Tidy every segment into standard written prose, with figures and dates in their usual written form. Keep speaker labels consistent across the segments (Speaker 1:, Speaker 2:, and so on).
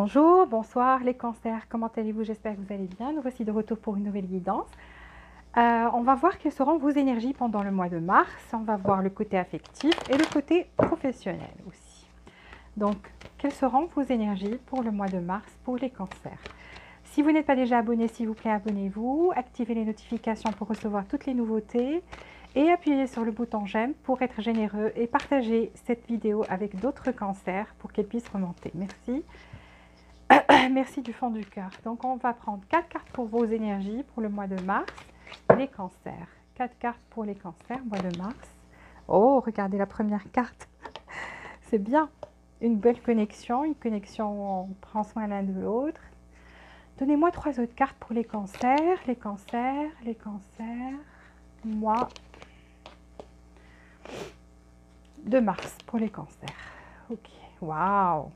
Speaker 1: Bonjour, bonsoir les cancers, comment allez-vous? J'espère que vous allez bien. Nous voici de retour pour une nouvelle guidance. On va voir quelles seront vos énergies pendant le mois de mars. On va voir le côté affectif et le côté professionnel aussi. Donc, quelles seront vos énergies pour le mois de mars pour les cancers? Si vous n'êtes pas déjà abonné, s'il vous plaît, abonnez-vous. Activez les notifications pour recevoir toutes les nouveautés. Et appuyez sur le bouton j'aime pour être généreux et partagez cette vidéo avec d'autres cancers pour qu'elle puisse remonter. Merci. Merci du fond du cœur. Donc, on va prendre 4 cartes pour vos énergies pour le mois de mars. Les cancers. 4 cartes pour les cancers, mois de mars. Oh, regardez la première carte. C'est bien. Une belle connexion. Une connexion, on prend soin l'un de l'autre. Donnez-moi 3 autres cartes pour les cancers. Les cancers, les cancers. Mois de mars pour les cancers. Ok. Waouh.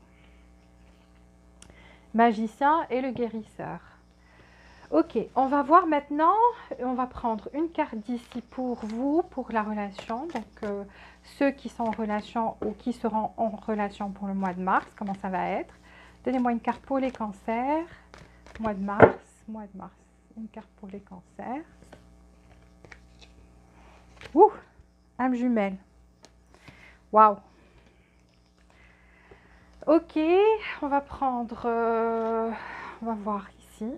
Speaker 1: Magicien et le guérisseur. Ok, on va voir maintenant, on va prendre une carte d'ici pour vous, pour la relation. Donc, ceux qui sont en relation ou qui seront en relation pour le mois de mars, comment ça va être. Donnez-moi une carte pour les cancers. Mois de mars, mois de mars. Une carte pour les cancers. Ouh, âme jumelle. Waouh. Ok, on va prendre, on va voir ici.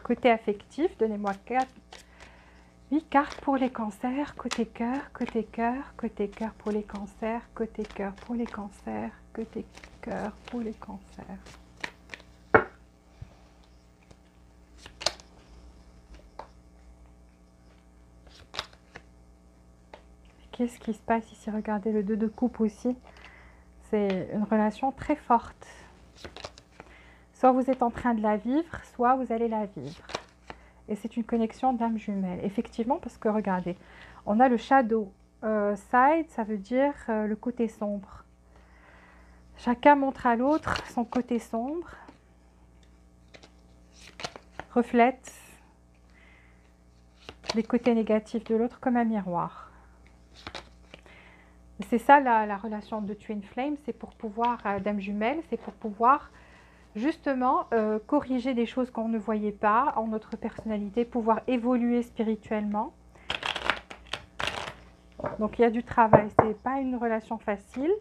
Speaker 1: Côté affectif, donnez-moi 8 cartes pour les cancers. Côté cœur, côté cœur, côté cœur pour les cancers, côté cœur pour les cancers, côté cœur pour les cancers. Qu'est-ce qui se passe ici? Regardez le 2 de coupe aussi. C'est une relation très forte. Soit vous êtes en train de la vivre, soit vous allez la vivre. Et c'est une connexion d'âme jumelle. Effectivement, parce que regardez, on a le shadow side, ça veut dire le côté sombre. Chacun montre à l'autre son côté sombre, reflète les côtés négatifs de l'autre comme un miroir. C'est ça la relation de Twin Flame, c'est pour pouvoir, d'âme jumelle, c'est pour pouvoir justement corriger des choses qu'on ne voyait pas en notre personnalité, pouvoir évoluer spirituellement. Donc il y a du travail, ce n'est pas une relation facile.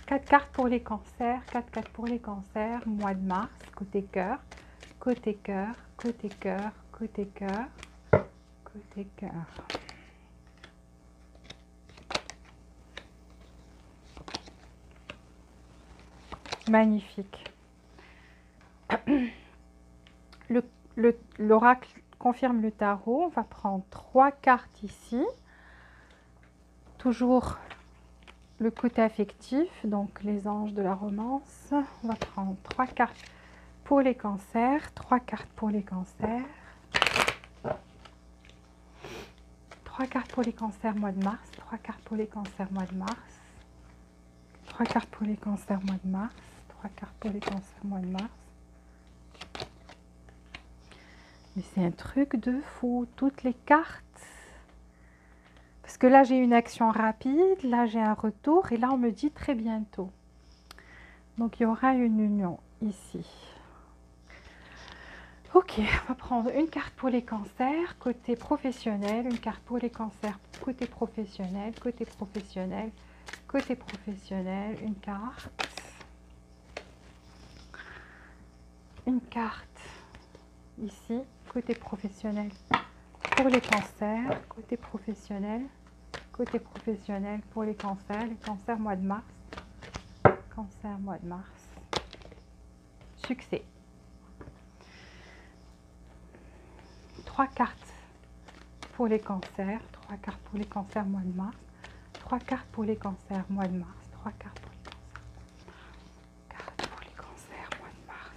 Speaker 1: 4 cartes pour les cancers, 4 cartes pour les cancers, mois de mars, côté cœur, côté cœur, côté cœur, côté cœur, côté cœur. Magnifique. L'oracle confirme le tarot. On va prendre 3 cartes ici. Toujours le côté affectif, donc les anges de la romance. On va prendre 3 cartes pour les cancers. 3 cartes pour les cancers. 3 cartes pour les cancers mois de mars. 3 cartes pour les cancers mois de mars. 3 cartes pour les cancers mois de mars. 3 cartes pour les cancers mois de mars. Mais c'est un truc de fou, toutes les cartes. Parce que là, j'ai une action rapide, là, j'ai un retour, et là, on me dit très bientôt. Donc, il y aura une union ici. Ok, on va prendre une carte pour les cancers, côté professionnel, une carte pour les cancers, côté professionnel, côté professionnel, côté professionnel, une carte. Une carte ici, côté professionnel pour les cancers, côté professionnel pour les cancers mois de mars, cancer mois de mars, succès. 3 cartes pour les cancers, 3 cartes pour les cancers mois de mars, 3 cartes pour les cancers mois de mars, 3 cartes pour les cancers mois de mars.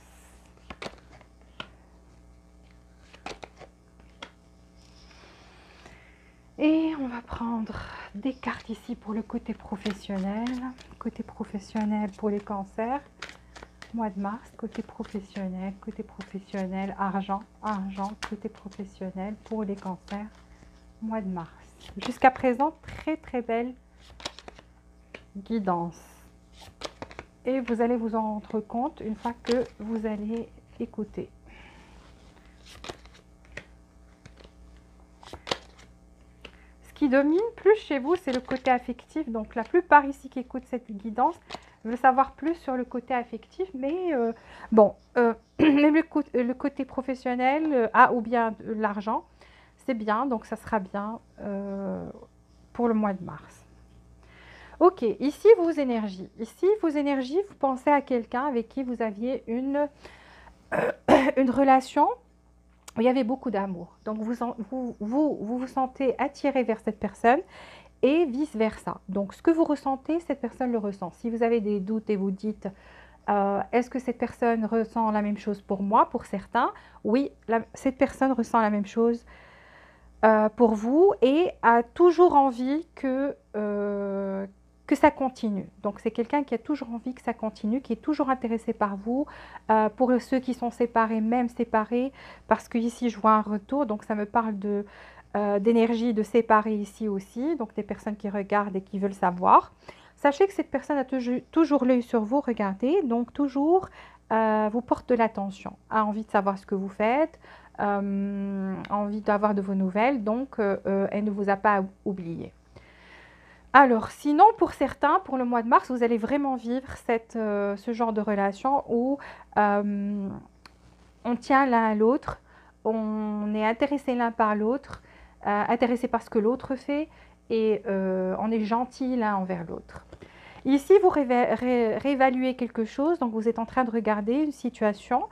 Speaker 1: Et on va prendre des cartes ici pour le côté professionnel pour les cancers, mois de mars, côté professionnel, argent, côté professionnel pour les cancers, mois de mars. Jusqu'à présent, très très belle guidance. Et vous allez vous en rendre compte une fois que vous allez écouter. Ce qui domine plus chez vous, c'est le côté affectif. Donc la plupart ici qui écoutent cette guidance veulent savoir plus sur le côté affectif. Mais même le côté professionnel ou bien l'argent, c'est bien. Donc ça sera bien pour le mois de mars. Ok, ici vos énergies. Ici, vos énergies, vous pensez à quelqu'un avec qui vous aviez une relation où il y avait beaucoup d'amour. Donc, vous sentez attiré vers cette personne et vice-versa. Donc, ce que vous ressentez, cette personne le ressent. Si vous avez des doutes et vous dites, est-ce que cette personne ressent la même chose pour moi, pour certains? Oui, cette personne ressent la même chose pour vous et a toujours envie que ça continue. Donc, c'est quelqu'un qui a toujours envie que ça continue, qui est toujours intéressé par vous. Pour ceux qui sont séparés, même séparés, parce que ici, je vois un retour. Donc, ça me parle d'énergie de séparés ici aussi. Donc, des personnes qui regardent et qui veulent savoir. Sachez que cette personne a toujours l'œil sur vous, regardez. Donc, toujours vous porte de l'attention, a envie de savoir ce que vous faites, envie d'avoir de vos nouvelles. Donc, elle ne vous a pas oublié. Alors, sinon, pour certains, pour le mois de mars, vous allez vraiment vivre ce genre de relation où on tient l'un à l'autre, on est intéressé l'un par l'autre, intéressé par ce que l'autre fait et on est gentil l'un envers l'autre. Ici, vous réévaluez quelque chose, donc vous êtes en train de regarder une situation,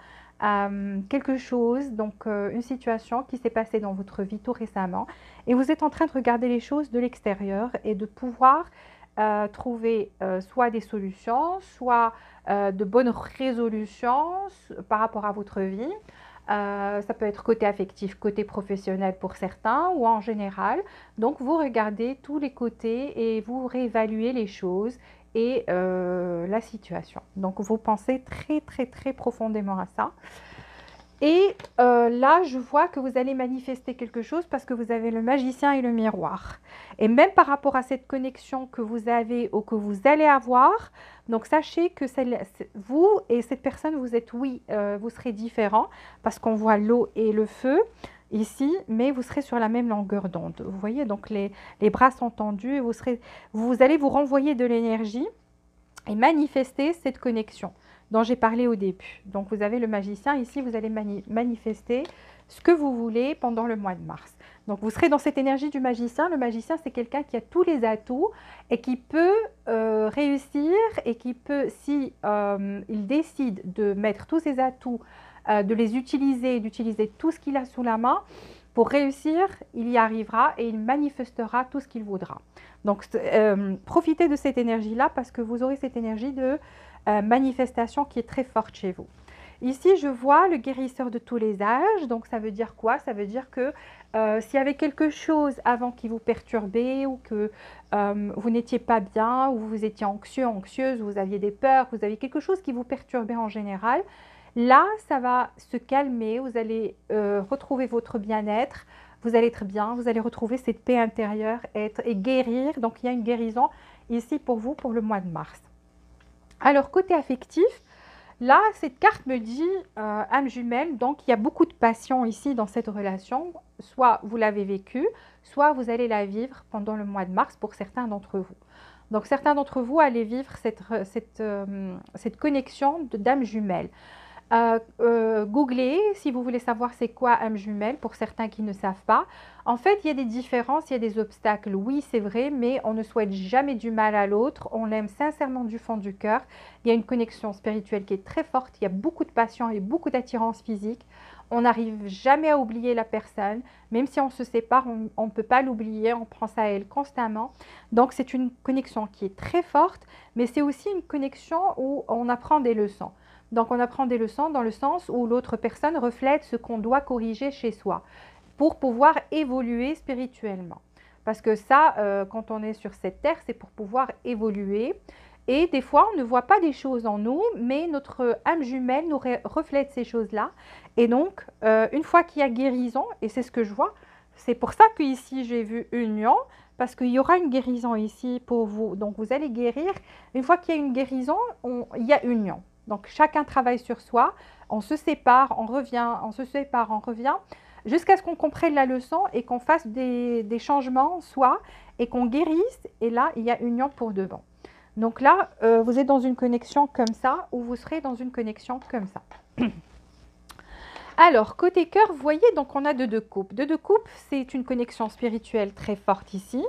Speaker 1: quelque chose, donc une situation qui s'est passée dans votre vie tout récemment et vous êtes en train de regarder les choses de l'extérieur et de pouvoir trouver soit des solutions, soit de bonnes résolutions par rapport à votre vie. Ça peut être côté affectif, côté professionnel pour certains ou en général. Donc, vous regardez tous les côtés et vous réévaluez les choses et la situation. Donc, vous pensez très, très, très profondément à ça. Et là, je vois que vous allez manifester quelque chose parce que vous avez le magicien et le miroir. Et même par rapport à cette connexion que vous avez ou que vous allez avoir, donc sachez que vous et cette personne, vous êtes, oui, vous serez différents parce qu'on voit l'eau et le feu ici, mais vous serez sur la même longueur d'onde. Vous voyez, donc les bras sont tendus et vous allez vous renvoyer de l'énergie et manifester cette connexion dont j'ai parlé au début. Donc, vous avez le magicien. Ici, vous allez manifester ce que vous voulez pendant le mois de mars. Donc, vous serez dans cette énergie du magicien. Le magicien, c'est quelqu'un qui a tous les atouts et qui peut réussir et qui peut, si il décide de mettre tous ses atouts, de les utiliser, d'utiliser tout ce qu'il a sous la main, pour réussir, il y arrivera et il manifestera tout ce qu'il voudra. Donc, profitez de cette énergie-là parce que vous aurez cette énergie de manifestation qui est très forte chez vous. Ici, je vois le guérisseur de tous les âges. Donc, ça veut dire quoi? Ça veut dire que s'il y avait quelque chose avant qui vous perturbait ou que vous n'étiez pas bien ou vous étiez anxieux, anxieuse, vous aviez des peurs, vous aviez quelque chose qui vous perturbait en général, là, ça va se calmer. Vous allez retrouver votre bien-être. Vous allez être bien. Vous allez retrouver cette paix intérieure et guérir. Donc, il y a une guérison ici pour vous pour le mois de mars. Alors, côté affectif, là, cette carte me dit âme jumelle, donc il y a beaucoup de passion ici dans cette relation. Soit vous l'avez vécue, soit vous allez la vivre pendant le mois de mars pour certains d'entre vous. Donc, certains d'entre vous allez vivre cette connexion d'âme jumelle. Googlez si vous voulez savoir c'est quoi âme jumelle pour certains qui ne savent pas. En fait, il y a des différences, il y a des obstacles, oui c'est vrai, mais on ne souhaite jamais du mal à l'autre, on l'aime sincèrement du fond du cœur. Il y a une connexion spirituelle qui est très forte, il y a beaucoup de passion et beaucoup d'attirance physique. On n'arrive jamais à oublier la personne, même si on se sépare, on ne peut pas l'oublier, on pense à elle constamment. Donc c'est une connexion qui est très forte, mais c'est aussi une connexion où on apprend des leçons. Donc, on apprend des leçons dans le sens où l'autre personne reflète ce qu'on doit corriger chez soi pour pouvoir évoluer spirituellement. Parce que ça, quand on est sur cette terre, c'est pour pouvoir évoluer. Et des fois, on ne voit pas des choses en nous, mais notre âme jumelle nous reflète ces choses-là. Et donc, une fois qu'il y a guérison, et c'est ce que je vois, C'est pour ça qu'ici, j'ai vu union, parce qu'il y aura une guérison ici pour vous. Donc, vous allez guérir. Une fois qu'il y a une guérison, il y a union. Donc, chacun travaille sur soi. On se sépare, on revient, on se sépare, on revient, jusqu'à ce qu'on comprenne la leçon et qu'on fasse des changements en soi et qu'on guérisse. Et là, il y a union pour de bon. Donc là, vous êtes dans une connexion comme ça ou vous serez dans une connexion comme ça. Alors, côté cœur, vous voyez, donc on a deux coupes. Deux coupes, c'est une connexion spirituelle très forte ici.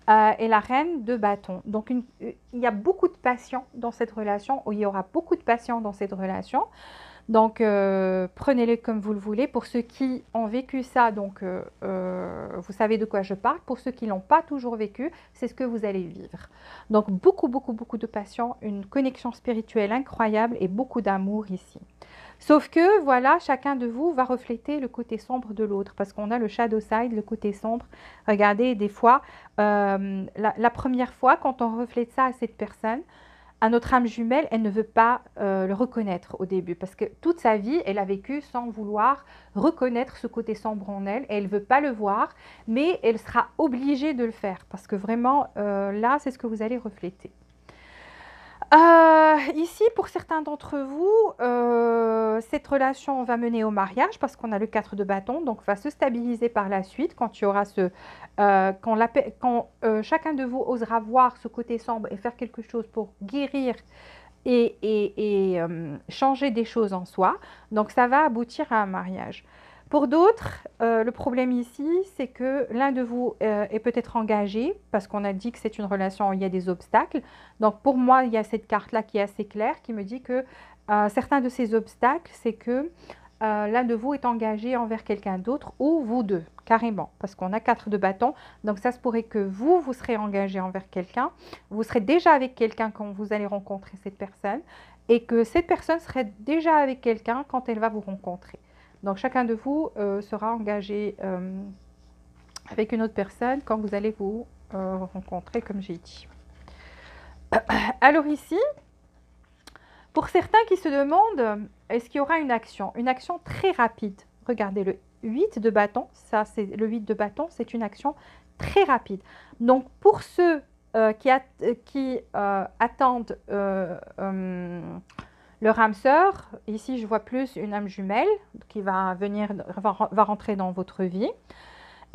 Speaker 1: Et la reine de bâton. Donc, il y a beaucoup de passion dans cette relation, ou il y aura beaucoup de passion dans cette relation. Donc, prenez-le comme vous le voulez. Pour ceux qui ont vécu ça, donc, vous savez de quoi je parle. Pour ceux qui ne l'ont pas toujours vécu, c'est ce que vous allez vivre. Donc, beaucoup, beaucoup, beaucoup de passion, une connexion spirituelle incroyable et beaucoup d'amour ici. Sauf que, voilà, chacun de vous va refléter le côté sombre de l'autre parce qu'on a le shadow side, le côté sombre. Regardez, des fois, la première fois, quand on reflète ça à cette personne, à notre âme jumelle, elle ne veut pas le reconnaître au début parce que toute sa vie, elle a vécu sans vouloir reconnaître ce côté sombre en elle et elle ne veut pas le voir, mais elle sera obligée de le faire parce que vraiment, là, c'est ce que vous allez refléter. Ici, pour certains d'entre vous, cette relation va mener au mariage parce qu'on a le 4 de bâton, donc va se stabiliser par la suite quand il y aura quand chacun de vous osera voir ce côté sombre et faire quelque chose pour guérir et changer des choses en soi. Donc ça va aboutir à un mariage. Pour d'autres, le problème ici, c'est que l'un de vous est peut-être engagé, parce qu'on a dit que c'est une relation où il y a des obstacles. Donc pour moi, il y a cette carte-là qui est assez claire, qui me dit que certains de ces obstacles, c'est que l'un de vous est engagé envers quelqu'un d'autre, ou vous deux, carrément, parce qu'on a 4 de bâton. Donc ça se pourrait que vous serez engagé envers quelqu'un, vous serez déjà avec quelqu'un quand vous allez rencontrer cette personne, et que cette personne serait déjà avec quelqu'un quand elle va vous rencontrer. Donc, chacun de vous sera engagé avec une autre personne quand vous allez vous rencontrer, comme j'ai dit. Alors ici, pour certains qui se demandent, est-ce qu'il y aura une action très rapide. Regardez, le 8 de bâton, ça c'est le 8 de bâton, c'est une action très rapide. Donc, pour ceux qui attendent leur âme sœur, ici je vois plus une âme jumelle qui va rentrer dans votre vie.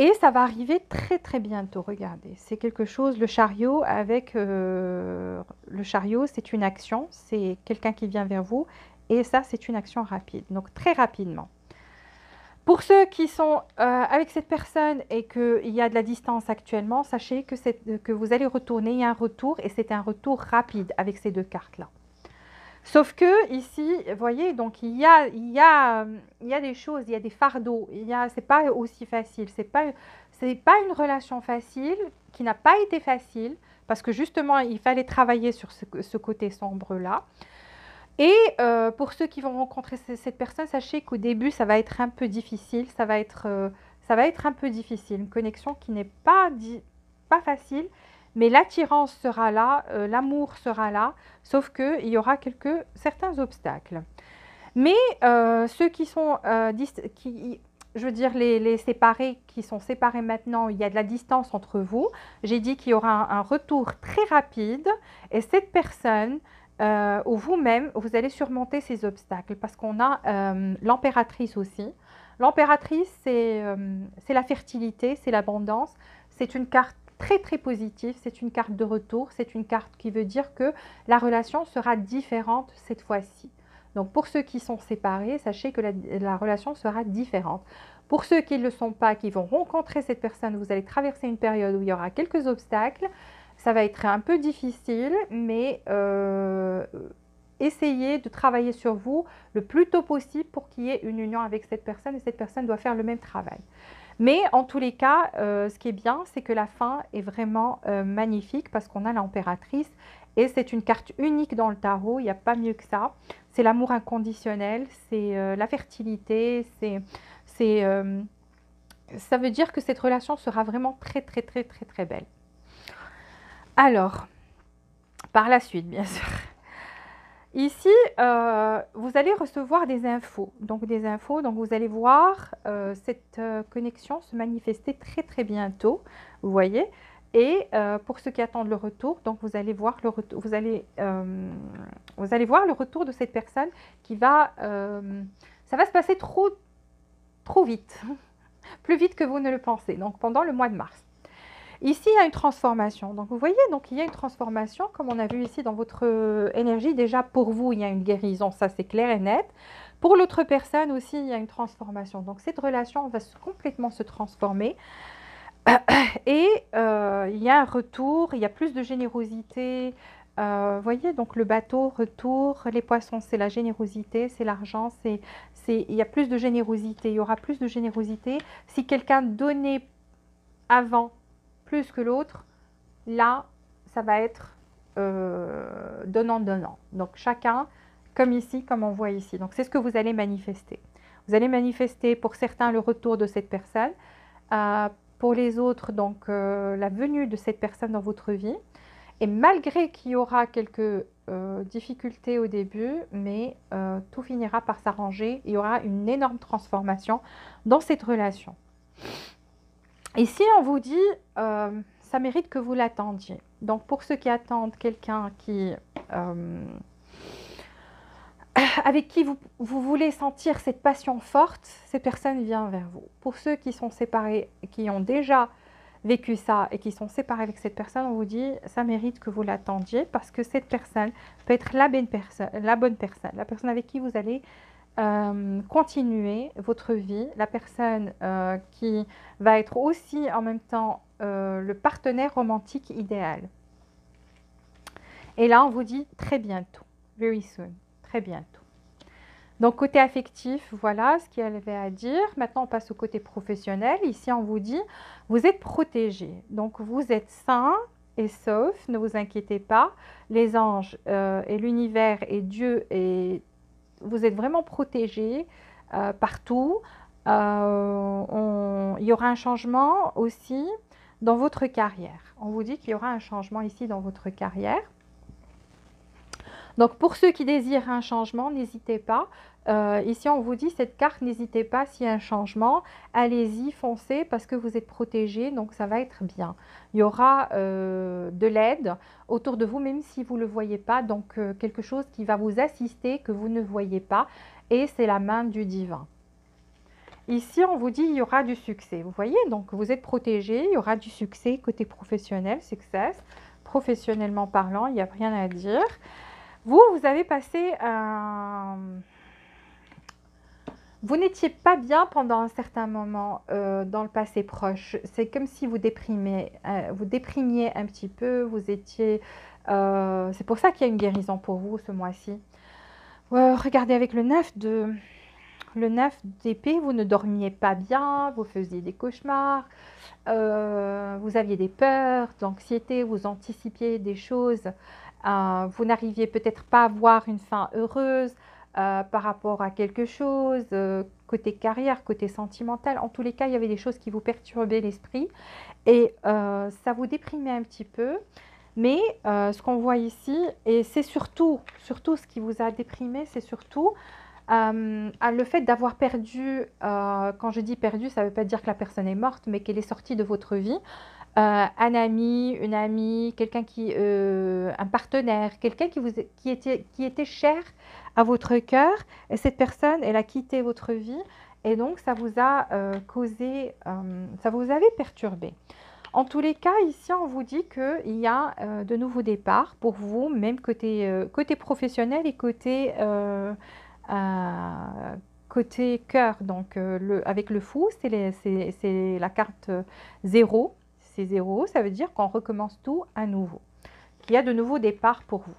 Speaker 1: Et ça va arriver très très bientôt, regardez. C'est quelque chose, le chariot c'est une action, c'est quelqu'un qui vient vers vous. Et ça, c'est une action rapide, donc très rapidement. Pour ceux qui sont avec cette personne et qu'il y a de la distance actuellement, sachez que vous allez retourner, il y a un retour et c'est un retour rapide avec ces deux cartes-là. Sauf que ici, vous voyez, donc il y a des choses, il y a des fardeaux, c'est pas aussi facile, c'est pas une relation facile, qui n'a pas été facile, parce que justement, il fallait travailler sur ce côté sombre-là. Et pour ceux qui vont rencontrer cette personne, sachez qu'au début, ça va être un peu difficile, ça va être un peu difficile, une connexion qui n'est pas facile. Mais l'attirance sera là, l'amour sera là, sauf qu'il y aura certains obstacles. Mais ceux qui sont, je veux dire les séparés, qui sont séparés maintenant, il y a de la distance entre vous. J'ai dit qu'il y aura un retour très rapide et cette personne, ou vous-même, vous allez surmonter ces obstacles parce qu'on a l'impératrice aussi. L'impératrice, c'est la fertilité, c'est l'abondance, c'est une carte très très positif, c'est une carte de retour, c'est une carte qui veut dire que la relation sera différente cette fois-ci. Donc pour ceux qui sont séparés, sachez que la relation sera différente. Pour ceux qui ne le sont pas, qui vont rencontrer cette personne, vous allez traverser une période où il y aura quelques obstacles. Ça va être un peu difficile, mais essayez de travailler sur vous le plus tôt possible pour qu'il y ait une union avec cette personne et cette personne doit faire le même travail. Mais en tous les cas, ce qui est bien, c'est que la fin est vraiment magnifique parce qu'on a l'impératrice et c'est une carte unique dans le tarot, il n'y a pas mieux que ça. C'est l'amour inconditionnel, c'est la fertilité, ça veut dire que cette relation sera vraiment très très très très très belle. Alors, par la suite, bien sûr. Ici, vous allez recevoir des infos. Donc, vous allez voir cette connexion se manifester très, très bientôt. Vous voyez. Et pour ceux qui attendent le retour, donc vous allez voir le retour, vous allez voir le retour de cette personne qui va, ça va se passer trop vite, plus vite que vous ne le pensez. Donc pendant le mois de mars. Ici, il y a une transformation. Donc vous voyez, donc il y a une transformation, comme on a vu ici dans votre énergie. Déjà pour vous, il y a une guérison, ça c'est clair et net. Pour l'autre personne aussi, il y a une transformation. Donc cette relation va complètement se transformer. Et il y a un retour, il y a plus de générosité. Voyez, donc le bateau, retour, les poissons, c'est la générosité, c'est l'argent, il y a plus de générosité, il y aura plus de générosité. Si quelqu'un donnait avant plus que l'autre, là, ça va être donnant-donnant. Donc chacun, comme ici, comme on voit ici. Donc c'est ce que vous allez manifester. Vous allez manifester pour certains le retour de cette personne. Pour les autres, donc la venue de cette personne dans votre vie. Et malgré qu'il y aura quelques difficultés au début, mais tout finira par s'arranger. Il y aura une énorme transformation dans cette relation. Ici, on vous dit, ça mérite que vous l'attendiez. Donc, pour ceux qui attendent quelqu'un qui... avec qui vous voulez sentir cette passion forte, cette personne vient vers vous. Pour ceux qui sont séparés, qui ont déjà vécu ça et qui sont séparés avec cette personne, on vous dit, ça mérite que vous l'attendiez parce que cette personne peut être la bonne personne, la personne avec qui vous allez continuer votre vie, la personne qui va être aussi en même temps le partenaire romantique idéal. Et là, on vous dit très bientôt, very soon. Très bientôt. Donc, côté affectif, voilà ce qu'il y avait à dire. Maintenant, on passe au côté professionnel. Ici, on vous dit, vous êtes protégé. Donc, vous êtes sain et sauf, ne vous inquiétez pas. Les anges et l'univers et Dieu, vous êtes vraiment protégé partout. Il y aura un changement aussi dans votre carrière. On vous dit qu'il y aura un changement ici dans votre carrière. Donc, pour ceux qui désirent un changement, n'hésitez pas. Ici, on vous dit, cette carte, n'hésitez pas, s'il y a un changement, allez-y, foncez, parce que vous êtes protégé, donc ça va être bien. Il y aura de l'aide autour de vous, même si vous ne le voyez pas, donc quelque chose qui va vous assister, que vous ne voyez pas, et c'est la main du divin. Ici, on vous dit, il y aura du succès. Vous voyez, donc vous êtes protégé, il y aura du succès côté professionnel, success. Professionnellement parlant, il n'y a rien à dire. Vous avez passé un... Vous n'étiez pas bien pendant un certain moment dans le passé proche. C'est comme si vous déprimiez un petit peu. Vous étiez... c'est pour ça qu'il y a une guérison pour vous ce mois-ci. Regardez avec le 9 d'épée, vous ne dormiez pas bien, vous faisiez des cauchemars, vous aviez des peurs, d'anxiété, vous anticipiez des choses. Vous n'arriviez peut-être pas à voir une fin heureuse par rapport à quelque chose, côté carrière, côté sentimental. En tous les cas, il y avait des choses qui vous perturbaient l'esprit et ça vous déprimait un petit peu. Mais ce qu'on voit ici, et c'est surtout ce qui vous a déprimé, c'est surtout le fait d'avoir perdu, quand je dis perdu, ça ne veut pas dire que la personne est morte, mais qu'elle est sortie de votre vie. Un ami, une amie, quelqu'un un partenaire, quelqu'un qui était cher à votre cœur, et cette personne, elle a quitté votre vie, et donc ça vous a causé, ça vous avait perturbé. En tous les cas, ici, on vous dit qu'il y a de nouveaux départs pour vous, même côté professionnel et côté cœur. Donc, avec le fou, c'est la carte 0. C'est 0, ça veut dire qu'on recommence tout à nouveau. Qu'il y a de nouveaux départs pour vous.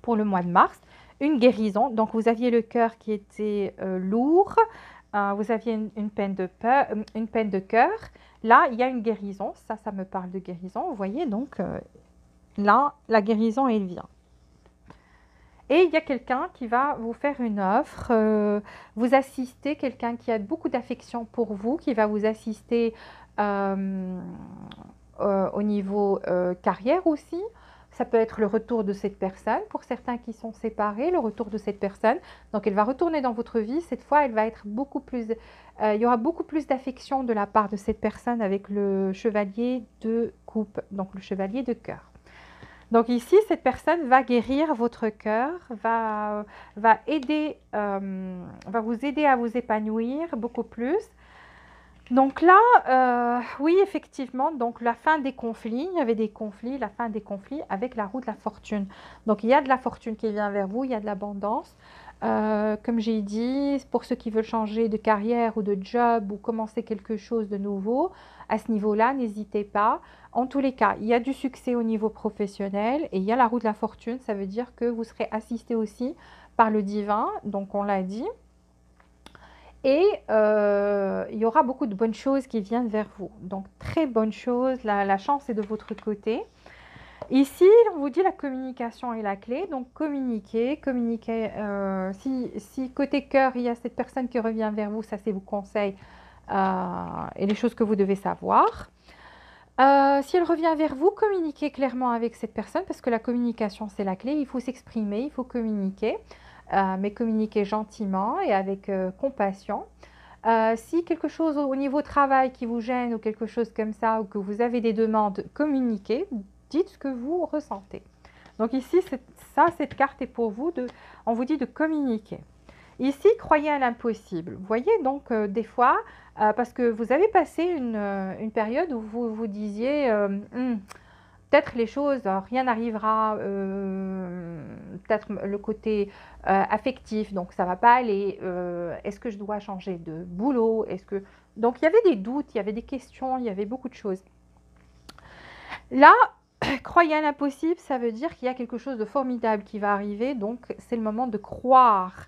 Speaker 1: Pour le mois de mars, une guérison. Donc, vous aviez le cœur qui était lourd. Vous aviez une peine de cœur. Là, il y a une guérison. Ça me parle de guérison. Vous voyez, donc, là, la guérison, elle vient. Et il y a quelqu'un qui va vous faire une offre, vous assister, quelqu'un qui a beaucoup d'affection pour vous, qui va vous assister au niveau carrière aussi. Ça peut être le retour de cette personne, pour certains qui sont séparés, le retour de cette personne. Donc, elle va retourner dans votre vie. Cette fois, elle va être beaucoup plus... il y aura beaucoup plus d'affection de la part de cette personne avec le chevalier de coupe, donc le chevalier de cœur. Donc ici, cette personne va guérir votre cœur, va vous aider à vous épanouir beaucoup plus. Donc là, oui, effectivement, donc la fin des conflits, il y avait des conflits, la fin des conflits avec la roue de la fortune. Donc il y a de la fortune qui vient vers vous, il y a de l'abondance. Comme j'ai dit, pour ceux qui veulent changer de carrière ou de job ou commencer quelque chose de nouveau, à ce niveau-là, n'hésitez pas. En tous les cas, il y a du succès au niveau professionnel et il y a la roue de la fortune, ça veut dire que vous serez assisté aussi par le divin, donc on l'a dit. Et il y aura beaucoup de bonnes choses qui viennent vers vous. Donc, très bonne chose, la chance est de votre côté. Ici, on vous dit la communication est la clé. Donc, communiquer. Si côté cœur, il y a cette personne qui revient vers vous, ça c'est vos conseils et les choses que vous devez savoir. Si elle revient vers vous, communiquez clairement avec cette personne parce que la communication, c'est la clé. Il faut s'exprimer, il faut communiquer. Mais communiquer gentiment et avec compassion. Si quelque chose au niveau travail qui vous gêne ou quelque chose comme ça, ou que vous avez des demandes, communiquez, dites ce que vous ressentez. Donc ici, cette carte est pour vous, on vous dit de communiquer. Ici, croyez à l'impossible. Vous voyez, donc des fois, parce que vous avez passé une période où vous vous disiez... peut-être les choses, rien n'arrivera, peut-être le côté affectif, donc ça ne va pas aller. Est-ce que je dois changer de boulot? Donc il y avait des doutes, il y avait des questions, il y avait beaucoup de choses. Là, croyez à l'impossible, ça veut dire qu'il y a quelque chose de formidable qui va arriver, donc c'est le moment de croire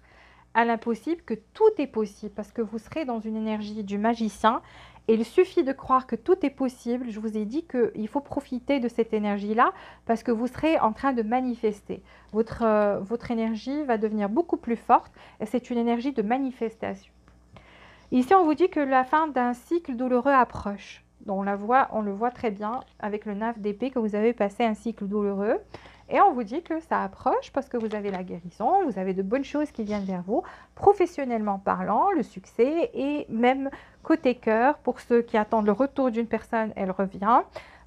Speaker 1: à l'impossible, que tout est possible, parce que vous serez dans une énergie du magicien. Et il suffit de croire que tout est possible. Je vous ai dit qu'il faut profiter de cette énergie-là parce que vous serez en train de manifester. Votre énergie va devenir beaucoup plus forte et c'est une énergie de manifestation. Ici, on vous dit que la fin d'un cycle douloureux approche. Donc, on le voit très bien avec le 9 d'épée que vous avez passé un cycle douloureux. Et on vous dit que ça approche parce que vous avez la guérison, vous avez de bonnes choses qui viennent vers vous, professionnellement parlant, le succès et même côté cœur, pour ceux qui attendent le retour d'une personne, elle revient.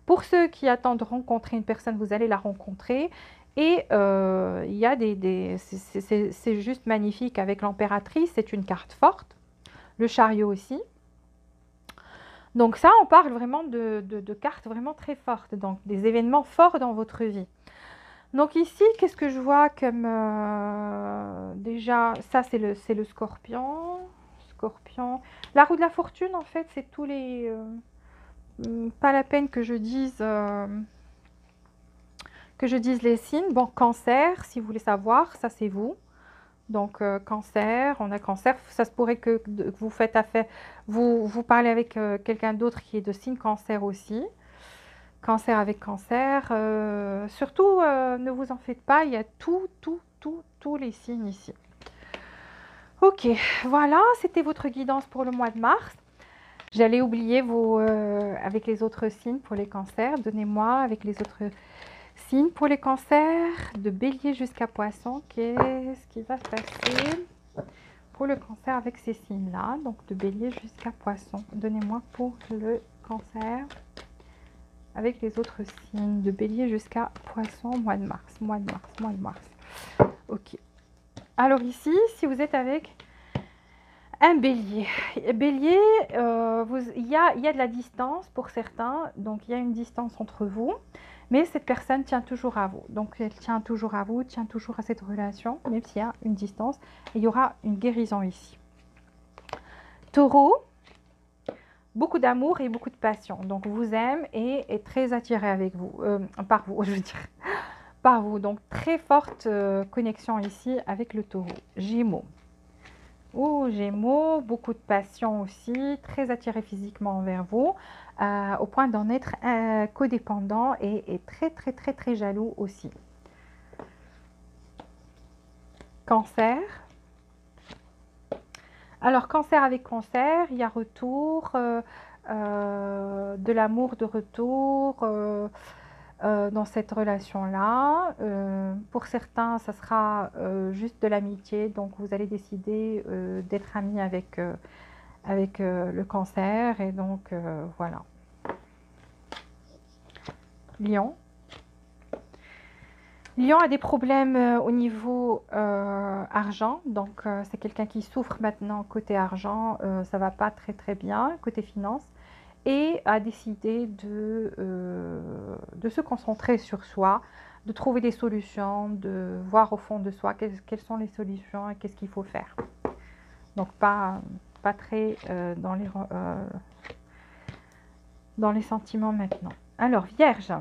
Speaker 1: Pour ceux qui attendent de rencontrer une personne, vous allez la rencontrer. Et il y a c'est juste magnifique avec l'impératrice, c'est une carte forte. Le chariot aussi. Donc ça, on parle vraiment de cartes vraiment très fortes, donc des événements forts dans votre vie. Donc ici, qu'est-ce que je vois comme... déjà, ça c'est le scorpion. Scorpion. La roue de la fortune, en fait, c'est tous les... pas la peine que je dise les signes. Bon, cancer, si vous voulez savoir, ça c'est vous. Donc, cancer, on a cancer. Ça se pourrait que vous faites affaire... Vous parlez avec quelqu'un d'autre qui est de signe cancer aussi. Cancer avec cancer. Surtout, ne vous en faites pas, il y a tous les signes ici. Ok, voilà, c'était votre guidance pour le mois de mars. J'allais oublier avec les autres signes pour les cancers. Donnez-moi avec les autres signes pour les cancers, de bélier jusqu'à poisson. Qu'est-ce qui va se passer pour le cancer avec ces signes-là? Donc, de bélier jusqu'à poisson. Donnez-moi pour le cancer avec les autres signes, de bélier jusqu'à poisson, mois de mars. Ok. Alors ici, si vous êtes avec un bélier, il y a de la distance pour certains, donc il y a une distance entre vous, mais cette personne tient toujours à vous. Donc elle tient toujours à vous, tient toujours à cette relation, même s'il y a une distance, et il y aura une guérison ici. Taureau, beaucoup d'amour et beaucoup de passion. Donc, vous aime et est très attiré avec vous, par vous, je veux dire. Par vous. Donc, très forte connexion ici avec le taureau. Gémeaux. Oh, Gémeaux, beaucoup de passion aussi, très attiré physiquement envers vous, au point d'en être codépendant et très jaloux aussi. Cancer. Alors, cancer avec cancer, il y a retour, de l'amour de retour, dans cette relation-là. Pour certains, ça sera juste de l'amitié, donc vous allez décider d'être amis avec, le cancer, et donc voilà. Lion. Lion a des problèmes au niveau argent, donc c'est quelqu'un qui souffre maintenant côté argent, ça va pas très très bien côté finance, et a décidé de se concentrer sur soi, de trouver des solutions, de voir au fond de soi quelles sont les solutions et qu'est-ce qu'il faut faire. Donc pas très dans les sentiments maintenant. Alors, Vierge.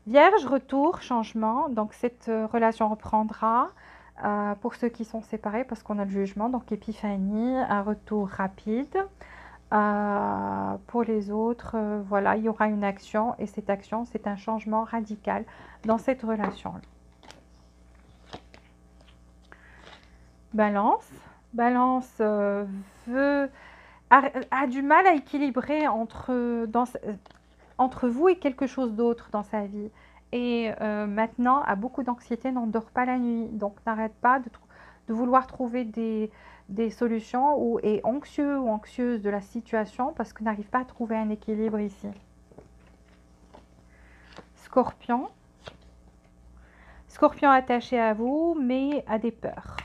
Speaker 1: Vierge, retour, changement. Donc cette relation reprendra pour ceux qui sont séparés parce qu'on a le jugement. Donc épiphanie, un retour rapide. Pour les autres, voilà, il y aura une action, et cette action, c'est un changement radical dans cette relation-là. Balance. Balance a du mal à équilibrer entre vous et quelque chose d'autre dans sa vie. Et maintenant, a beaucoup d'anxiété, n'en dort pas la nuit. Donc n'arrête pas de vouloir trouver des solutions, ou est anxieux ou anxieuse de la situation parce que n'arrive pas à trouver un équilibre ici. Scorpion. Scorpion attaché à vous, mais a des peurs.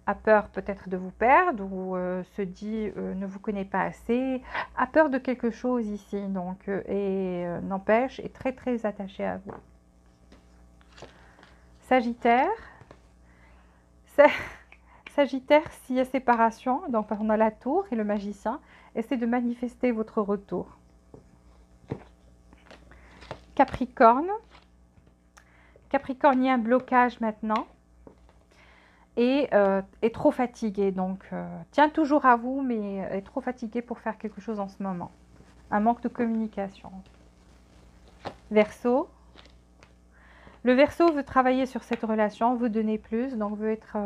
Speaker 1: A peur peut-être de vous perdre, ou se dit ne vous connaît pas assez, a peur de quelque chose ici, donc n'empêche, est très très attaché à vous. Sagittaire. Sagittaire, s'il y a séparation, donc on a la tour et le magicien, essayez de manifester votre retour. Capricorne. Capricorne, il y a un blocage maintenant. Et est trop fatigué, donc tient toujours à vous, mais est trop fatigué pour faire quelque chose en ce moment. Un manque de communication. Verseau. Le Verseau veut travailler sur cette relation, veut donner plus, donc veut être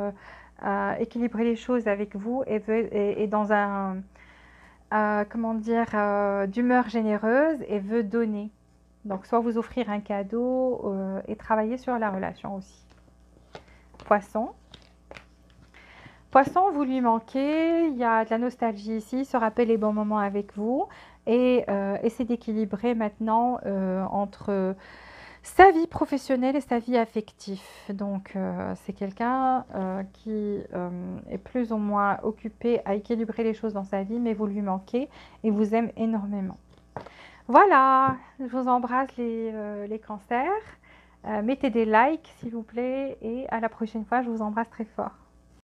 Speaker 1: équilibrer les choses avec vous, et est dans un comment dire, d'humeur généreuse, et veut donner. Donc soit vous offrir un cadeau et travailler sur la relation aussi. Poisson. Poisson, vous lui manquez, il y a de la nostalgie ici, se rappelle les bons moments avec vous, et essaie d'équilibrer maintenant entre sa vie professionnelle et sa vie affective. Donc c'est quelqu'un qui est plus ou moins occupé à équilibrer les choses dans sa vie, mais vous lui manquez et vous aime énormément. Voilà, je vous embrasse les cancers. Mettez des likes s'il vous plaît, et à la prochaine fois, je vous embrasse très fort.